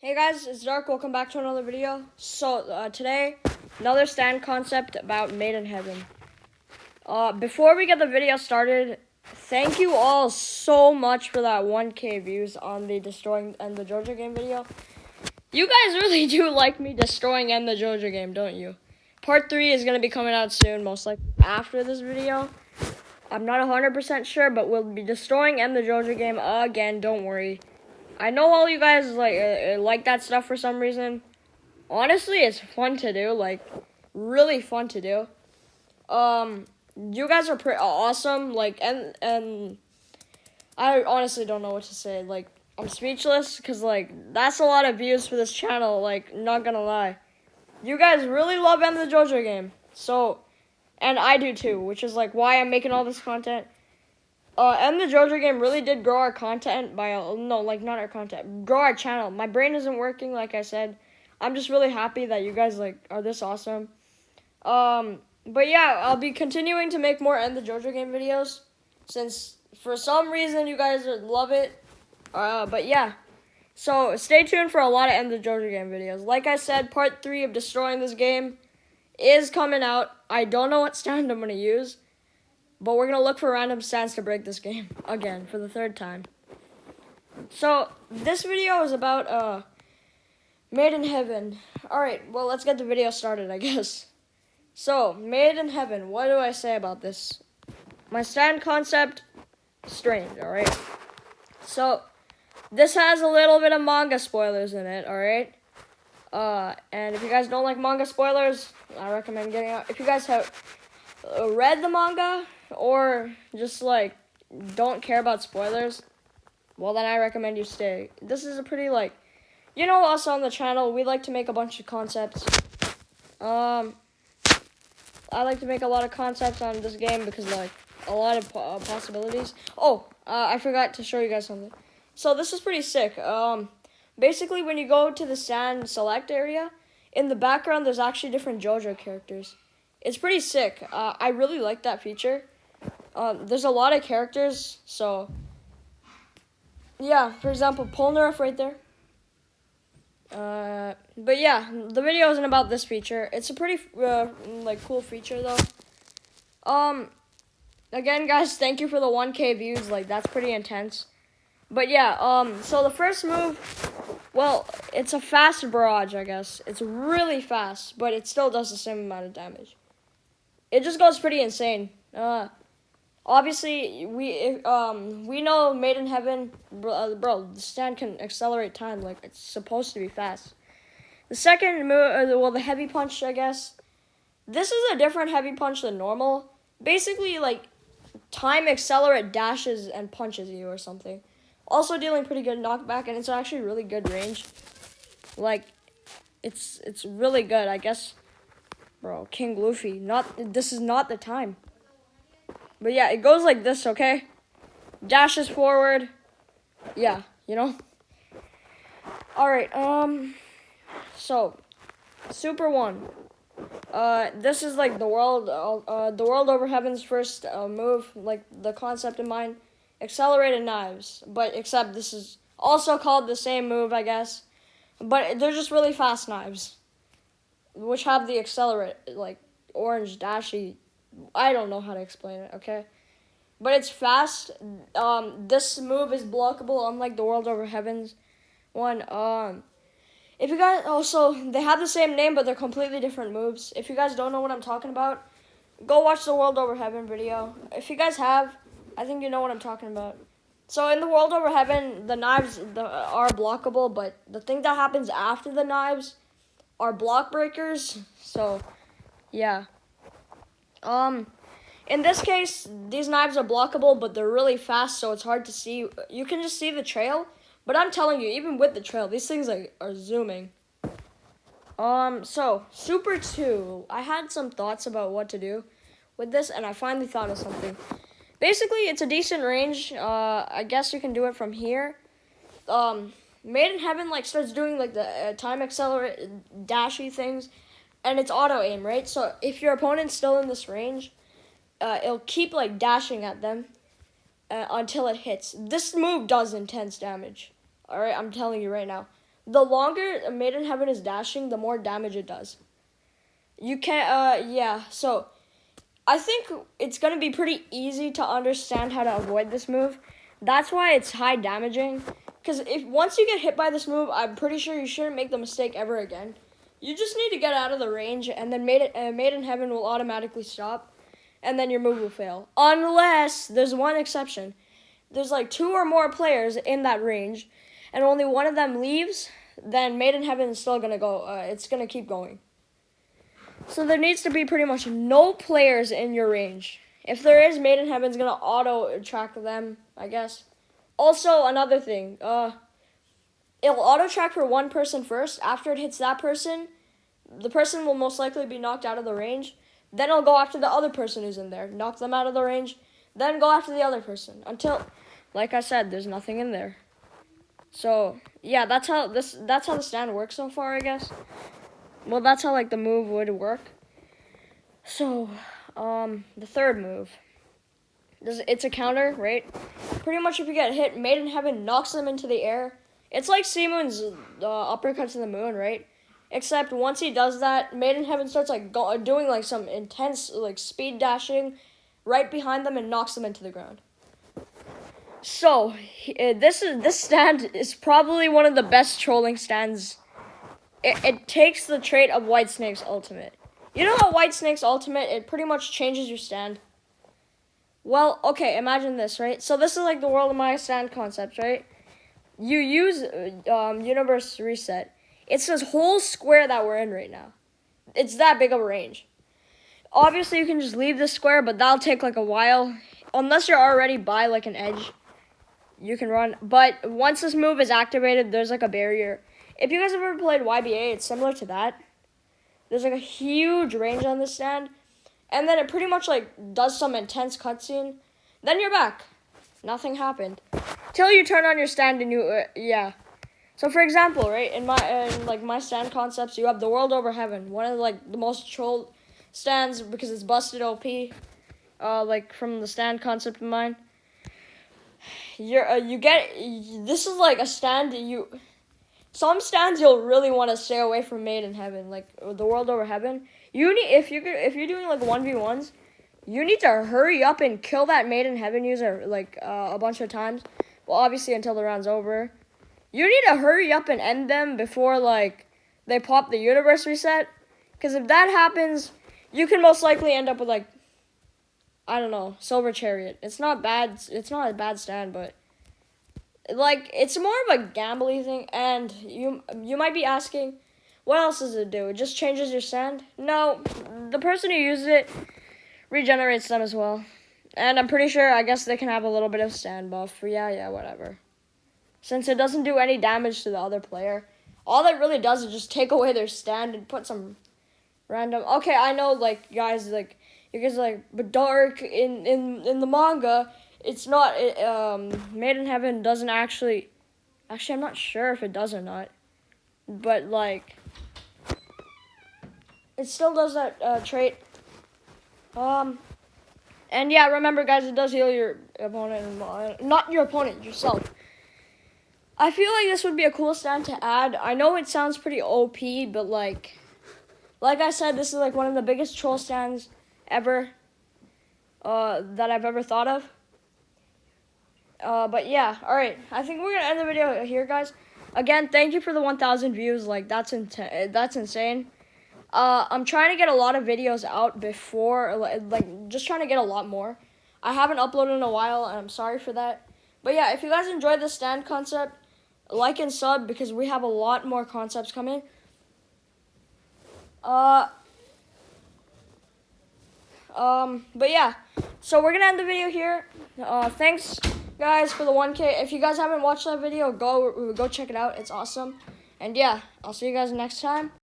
Hey guys, it's Dark. Welcome back to another video. Today, another stand concept about Made in Heaven. Before we get the video started, thank you all so much for that 1K views on the Destroying End the JoJo game video. You guys really do like me destroying End the JoJo game, don't you? Part 3 is going to be coming out soon, most likely after this video. I'm not 100% sure, but we'll be destroying End the JoJo game again, don't worry. I know all you guys like that stuff for some reason. Honestly, it's fun to do, really fun to do. You guys are pretty awesome, and I honestly don't know what to say. I'm speechless because that's a lot of views for this channel. Not gonna lie, you guys really love End the JoJo game, and I do too, which is why I'm making all this content. And the JoJo game really did grow our content not our content, grow our channel. My brain isn't working, like I said. I'm just really happy that you guys are this awesome. But yeah, I'll be continuing to make more End the JoJo game videos, since for some reason you guys love it. But yeah, so stay tuned for a lot of End the JoJo game videos. Like I said, part 3 of destroying this game is coming out. I don't know what stand I'm gonna use, but we're going to look for random stands to break this game again for the 3rd time. So, this video is about Made in Heaven. Alright, well, let's get the video started, I guess. So, Made in Heaven, what do I say about this? My stand concept, strange, alright? So, this has a little bit of manga spoilers in it, alright? And if you guys don't like manga spoilers, I recommend getting out. If you guys have read the manga, or just don't care about spoilers, well then I recommend you stay. This is a pretty us on the channel, we like to make a bunch of concepts. I like to make a lot of concepts on this game because a lot of possibilities. I forgot to show you guys something. So this is pretty sick. Basically when you go to the stand select area, in the background there's actually different JoJo characters. It's pretty sick. I really like that feature. There's a lot of characters, so yeah, for example, Polnareff right there. But yeah, the video isn't about this feature. It's a pretty cool feature though. Again guys, thank you for the 1K views, that's pretty intense. But yeah, so the first move, well, it's a fast barrage, I guess. It's really fast, but it still does the same amount of damage. It just goes pretty insane. Obviously, we know Made in Heaven, bro, the stand can accelerate time, it's supposed to be fast. The second move, the heavy punch, I guess. This is a different heavy punch than normal. Basically, time accelerate dashes and punches you or something. Also dealing pretty good knockback, and it's actually really good range. It's really good, I guess. Bro, King Luffy, this is not the time. But yeah, it goes like this, okay? Dashes forward. Yeah, you know? Alright, so, Super 1. This is the world over heaven's first move, the concept in mind. Accelerated knives, but except this is also called the same move, I guess. But they're just really fast knives, which have the accelerate, orange dashy. I don't know how to explain it, okay? But it's fast. This move is blockable, unlike the World Over Heavens one. If you guys also, they have the same name, but they're completely different moves. If you guys don't know what I'm talking about, go watch the World Over Heaven video. If you guys have, I think you know what I'm talking about. So in the World Over Heaven, the knives are blockable, but the thing that happens after the knives are block breakers. So, yeah. In this case, these knives are blockable, but they're really fast, so it's hard to see. You can just see the trail, but I'm telling you, even with the trail, these things are zooming. So, Super 2, I had some thoughts about what to do with this, and I finally thought of something. Basically, it's a decent range. I guess you can do it from here. Made in Heaven, starts doing, the time accelerate dashy things, and it's auto-aim, right? So, if your opponent's still in this range, it'll keep, dashing at them until it hits. This move does intense damage. Alright, I'm telling you right now. the longer Made in Heaven is dashing, the more damage it does. You can't, yeah, so I think it's going to be pretty easy to understand how to avoid this move. That's why it's high damaging. Because once you get hit by this move, I'm pretty sure you shouldn't make the mistake ever again. You just need to get out of the range, and then Made in Heaven will automatically stop, and then your move will fail. Unless, there's one exception. There's like 2 or more players in that range, and only one of them leaves, then Made in Heaven is still going to go. It's going to keep going. So there needs to be pretty much no players in your range. If there is, Made in Heaven's going to auto-track them, I guess. Also, another thing. It'll auto-track for one person first. After it hits that person, the person will most likely be knocked out of the range. Then it'll go after the other person who's in there. Knock them out of the range. Then go after the other person. Until, like I said, there's nothing in there. So, yeah, that's how the stand works so far, I guess. Well, that's how, like, the move would work. So, the third move. It's a counter, right? Pretty much if you get hit, Made in Heaven knocks them into the air. It's like C-Moon's uppercut to the moon, right? Except once he does that, Made in Heaven starts, like, doing, like, some intense, like, speed dashing right behind them and knocks them into the ground. So, this stand is probably one of the best trolling stands. It takes the trait of Whitesnake's ultimate. You know how Whitesnake's ultimate, it pretty much changes your stand? Well, okay, imagine this, right? So this is like the World of Maya stand concept, right? You use Universe Reset. It's this whole square that we're in right now. It's that big of a range. Obviously, you can just leave this square, but that'll take like a while. Unless you're already by like an edge, you can run. But once this move is activated, there's like a barrier. If you guys have ever played YBA, it's similar to that. There's like a huge range on this stand. And then it pretty much like does some intense cutscene. Then you're back. Nothing happened. Till you turn on your stand and you, yeah. So for example, right, in my stand concepts, you have the World Over Heaven. One of like the most trolled stands because it's busted OP. Like from the stand concept of mine. This is like a stand that some stands you'll really want to stay away from Made in Heaven, like the World Over Heaven. If you're doing like 1v1s, you need to hurry up and kill that Made in Heaven user like a bunch of times. Well, obviously until the round's over. You need to hurry up and end them before like they pop the Universe Reset, because if that happens, you can most likely end up with like, I don't know, Silver Chariot. It's not bad. It's not a bad stand, but like it's more of a gambly thing. And you might be asking, what else does it do? It just changes your stand? No, the person who uses it regenerates them as well. And I'm pretty sure, I guess they can have a little bit of stand buff. Yeah, whatever. Since it doesn't do any damage to the other player, all it really does is just take away their stand and put some random. Okay, I know, like guys, like you guys are like, but Dark in the manga, it's not. Made in Heaven doesn't actually. Actually, I'm not sure if it does or not, but like, it still does that trait. And yeah, remember guys, it does heal your opponent, not your opponent, yourself. I feel like this would be a cool stand to add. I know it sounds pretty OP, but like I said, this is like one of the biggest troll stands ever that I've ever thought of. But yeah, alright. I think we're going to end the video here, guys. Again, thank you for the 1,000 views. Like, that's insane. I'm trying to get a lot of videos out before, like, just trying to get a lot more. I haven't uploaded in a while, and I'm sorry for that. But yeah, if you guys enjoyed this stand concept, like and sub, because we have a lot more concepts coming. But yeah, so we're gonna end the video here. Thanks guys for the 1K. If you guys haven't watched that video, go check it out. It's awesome. And yeah, I'll see you guys next time.